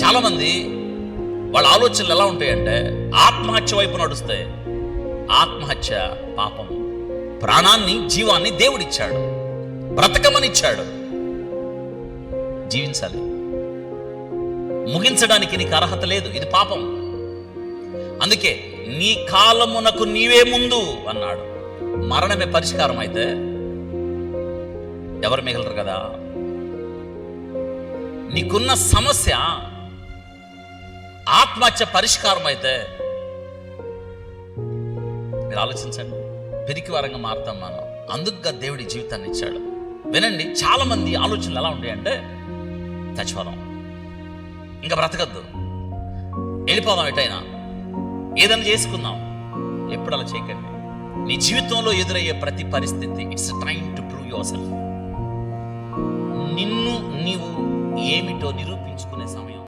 చాలామంది వాళ్ళ ఆలోచనలు ఎలా ఉంటాయంటే ఆత్మహత్య వైపు నడుస్తాయి. ఆత్మహత్య పాపం. ప్రాణాన్ని, జీవాన్ని దేవుడిచ్చాడు, బ్రతకమనిచ్చాడు, జీవించాలి. ముగించడానికి నీకు అర్హత లేదు, ఇది పాపం. అందుకే నీ కాలమునకు నీవే ముందు అన్నాడు. మరణమే పరిష్కారం అయితే ఎవరు మిగలరు కదా. నీకున్న సమస్య ఆత్మహత్య పరిష్కారం అయితే మీరు ఆలోచించండి, పిరికి వారంగా మారుతాం మనం. అందుకుగా దేవుడి జీవితాన్ని ఇచ్చాడు. వినండి, చాలా మంది ఆలోచనలు ఎలా ఉంటాయంటే చచ్చిపోదాం, ఇంకా బ్రతకద్దు, వెళ్ళిపోదాం, ఎటైనా ఏదైనా చేసుకుందాం. ఎప్పుడు అలా చేయకండి. నీ జీవితంలో ఎదురయ్యే ప్రతి పరిస్థితి it's time to prove your self. నిన్ను నీవు ఏమిటో నిరూపించు.